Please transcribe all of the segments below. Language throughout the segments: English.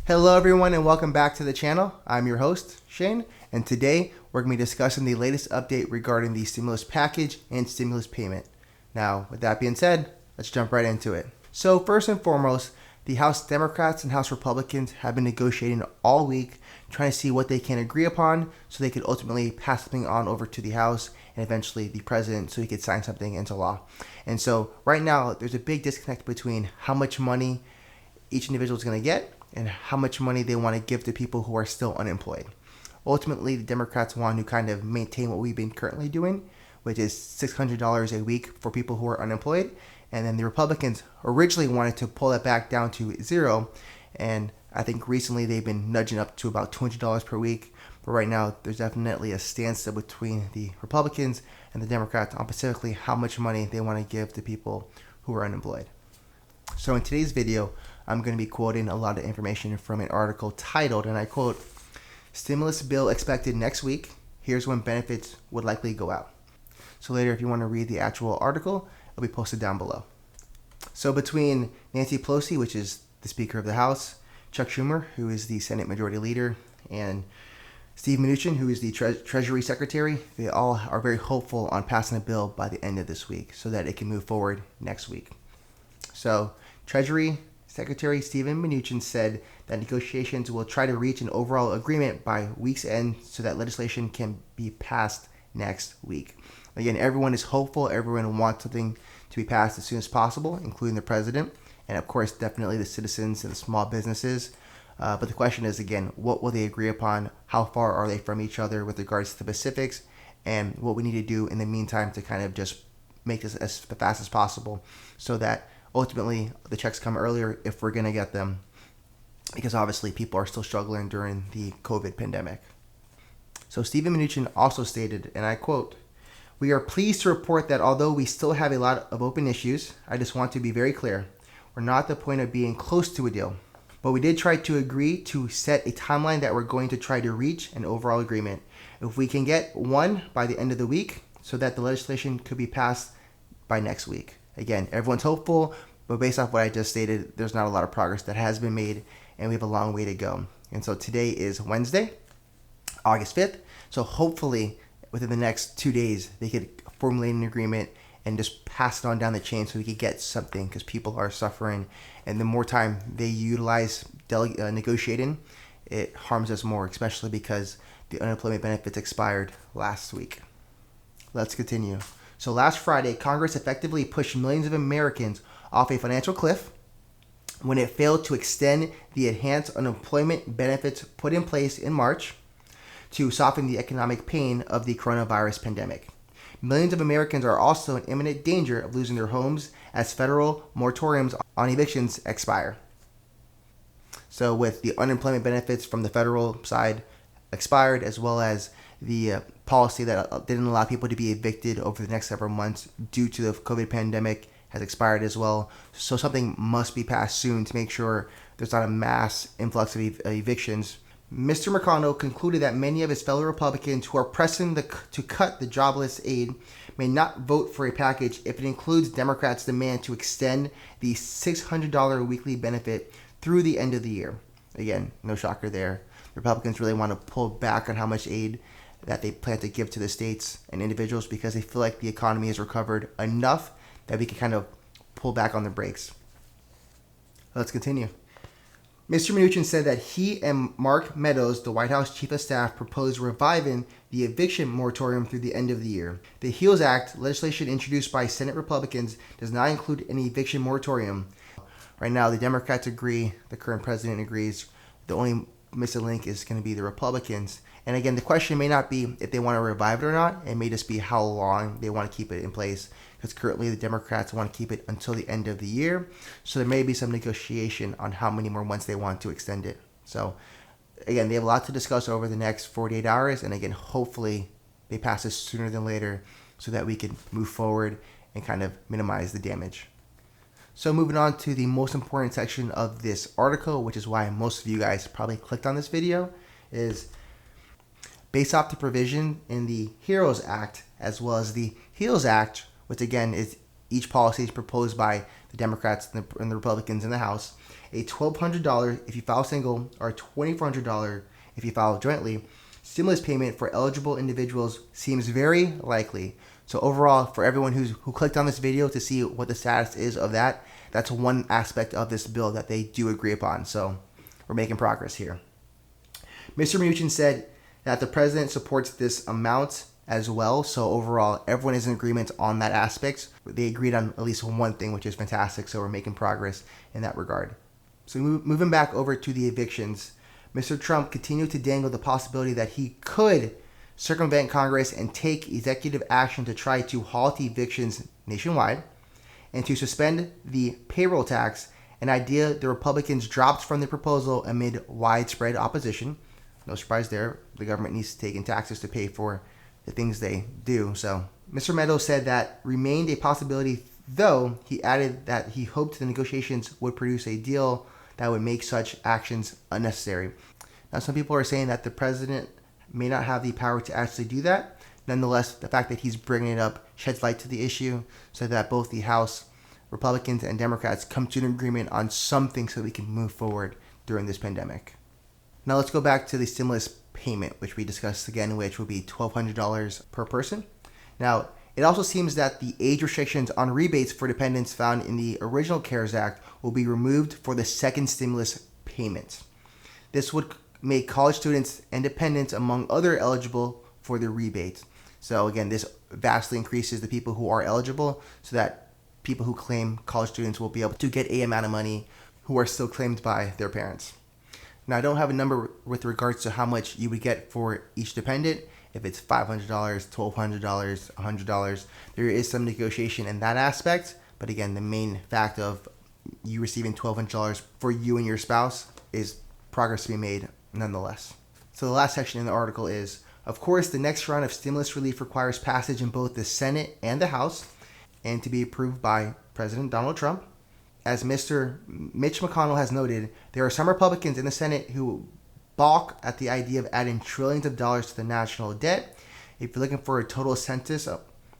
Hello everyone and welcome back to the channel. I'm your host, Shane, and today we're going to be discussing the latest update regarding the stimulus package and stimulus payment. Now, with that being said, let's jump right into it. So first and foremost, the House Democrats and House Republicans have been negotiating all week, trying to see what they can agree upon so they could ultimately pass something on over to the House and eventually the president so he could sign something into law. And so right now, there's a big disconnect between how much money each individual is going to get and how much money they want to give to people who are still unemployed. Ultimately, the Democrats want to kind of maintain what we've been currently doing, which is $600 a week for people who are unemployed. And then the Republicans originally wanted to pull that back down to zero. And I think recently they've been nudging up to about $200 per week. But right now, there's definitely a standstill between the Republicans and the Democrats on specifically how much money they want to give to people who are unemployed. So in today's video, I'm going to be quoting a lot of information from an article titled, and I quote, "Stimulus bill expected next week. Here's when benefits would likely go out." So later, if you want to read the actual article, it'll be posted down below. So between Nancy Pelosi, which is the Speaker of the House, Chuck Schumer, who is the Senate Majority Leader, and Steve Mnuchin, who is the Treasury Secretary, they all are very hopeful on passing a bill by the end of this week so that it can move forward next week. So Treasury Secretary Stephen Mnuchin said that negotiations will try to reach an overall agreement by week's end so that legislation can be passed next week. Again, everyone is hopeful. Everyone wants something to be passed as soon as possible, including the president, and of course, definitely the citizens and the small businesses. But the question is, again, what will they agree upon? How far are they from each other with regards to the specifics? And what we need to do in the meantime to kind of just make this as fast as possible so that ultimately the checks come earlier if we're going to get them, because obviously people are still struggling during the COVID pandemic. So Stephen Mnuchin also stated, and I quote, "We are pleased to report that although we still have a lot of open issues, I just want to be very clear, we're not at the point of being close to a deal. But we did try to agree to set a timeline that we're going to try to reach an overall agreement. If we can get one by the end of the week so that the legislation could be passed by next week." Again, everyone's hopeful, but based off what I just stated, there's not a lot of progress that has been made, and we have a long way to go. And so today is Wednesday, August 5th. So hopefully within the next 2 days, they could formulate an agreement and just pass it on down the chain so we could get something, because people are suffering. And the more time they utilize negotiating, it harms us more, especially because the unemployment benefits expired last week. Let's continue. So last Friday, Congress effectively pushed millions of Americans off a financial cliff when it failed to extend the enhanced unemployment benefits put in place in March to soften the economic pain of the coronavirus pandemic. Millions of Americans are also in imminent danger of losing their homes as federal moratoriums on evictions expire. So with the unemployment benefits from the federal side expired, as well as the policy that didn't allow people to be evicted over the next several months due to the COVID pandemic has expired as well. So something must be passed soon to make sure there's not a mass influx of evictions. Mr. McConnell concluded that many of his fellow Republicans who are pressing to cut the jobless aid may not vote for a package if it includes Democrats' demand to extend the $600 weekly benefit through the end of the year. Again, no shocker there. The Republicans really want to pull back on how much aid that they plan to give to the states and individuals because they feel like the economy has recovered enough that we can kind of pull back on the brakes. Let's continue. Mr. Mnuchin said that he and Mark Meadows, the White House Chief of Staff, proposed reviving the eviction moratorium through the end of the year. The HEALS Act, legislation introduced by Senate Republicans, does not include any eviction moratorium. Right now, the Democrats agree, the current president agrees. The only missing link is going to be the Republicans. And again, the question may not be if they want to revive it or not. It may just be how long they want to keep it in place, because currently the Democrats want to keep it until the end of the year. So there may be some negotiation on how many more months they want to extend it. So again, they have a lot to discuss over the next 48 hours. And again, hopefully they pass this sooner than later so that we can move forward and kind of minimize the damage. So moving on to the most important section of this article, which is why most of you guys probably clicked on this video, is based off the provision in the HEROES Act as well as the HEALS Act, which again is each policy is proposed by the Democrats and the Republicans in the House. a $1,200 if you file single or a $2,400 if you file jointly stimulus payment for eligible individuals seems very likely. So overall, for everyone who clicked on this video to see what the status is of that, that's one aspect of this bill that they do agree upon. So we're making progress here. Mr. Mnuchin said that the president supports this amount as well. So overall, everyone is in agreement on that aspect. They agreed on at least one thing, which is fantastic. So we're making progress in that regard. So moving back over to the evictions, Mr. Trump continued to dangle the possibility that he could circumvent Congress and take executive action to try to halt evictions nationwide and to suspend the payroll tax, an idea the Republicans dropped from the proposal amid widespread opposition. No surprise there. The government needs to take in taxes to pay for the things they do. So Mr. Meadows said that remained a possibility, though he added that he hoped the negotiations would produce a deal that would make such actions unnecessary. Now, some people are saying that the president may not have the power to actually do that. Nonetheless, the fact that he's bringing it up sheds light to the issue so that both the House Republicans and Democrats come to an agreement on something so we can move forward during this pandemic. Now let's go back to the stimulus payment, which we discussed again, which would be $1,200 per person. Now, it also seems that the age restrictions on rebates for dependents found in the original CARES Act will be removed for the second stimulus payment. This would make college students and dependents among other eligible for the rebate. So again, this vastly increases the people who are eligible so that people who claim college students will be able to get a amount of money who are still claimed by their parents. Now, I don't have a number with regards to how much you would get for each dependent. If it's $500, $1,200, $100, there is some negotiation in that aspect. But again, the main fact of you receiving $1,200 for you and your spouse is progress to be made nonetheless. So the last section in the article is, of course, the next round of stimulus relief requires passage in both the Senate and the House and to be approved by President Donald Trump. As Mr. Mitch McConnell has noted, there are some Republicans in the Senate who balk at the idea of adding trillions of dollars to the national debt. If you're looking for a total census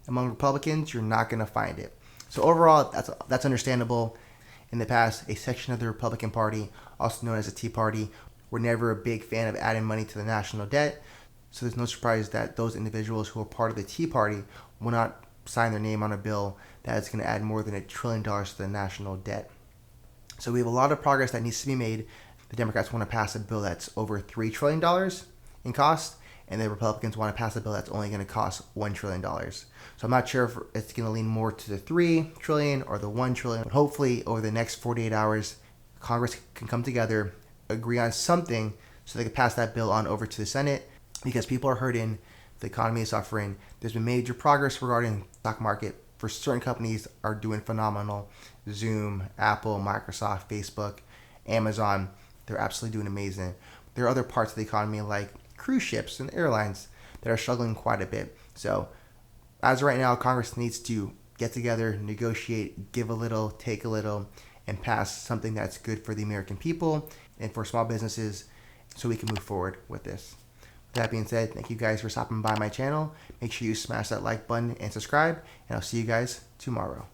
among Republicans, you're not going to find it. So overall, that's understandable. In the past, a section of the Republican Party, also known as the Tea Party, were never a big fan of adding money to the national debt. So there's no surprise that those individuals who are part of the Tea Party will not sign their name on a bill that is going to add more than $1 trillion to the national debt. So we have a lot of progress that needs to be made. The Democrats want to pass a bill that's over $3 trillion in cost, and the Republicans want to pass a bill that's only going to cost $1 trillion. So I'm not sure if it's going to lean more to the $3 trillion or the $1 trillion, but hopefully over the next 48 hours, Congress can come together, agree on something so they can pass that bill on over to the Senate, because people are hurting, the economy is suffering. There's been major progress regarding the stock market. For certain companies are doing phenomenal. Zoom, Apple, Microsoft, Facebook, Amazon, they're absolutely doing amazing. There are other parts of the economy like cruise ships and airlines that are struggling quite a bit. So as of right now, Congress needs to get together, negotiate, give a little, take a little, and pass something that's good for the American people and for small businesses so we can move forward with this. With that being said, thank you guys for stopping by my channel. Make sure you smash that like button and subscribe, and I'll see you guys tomorrow.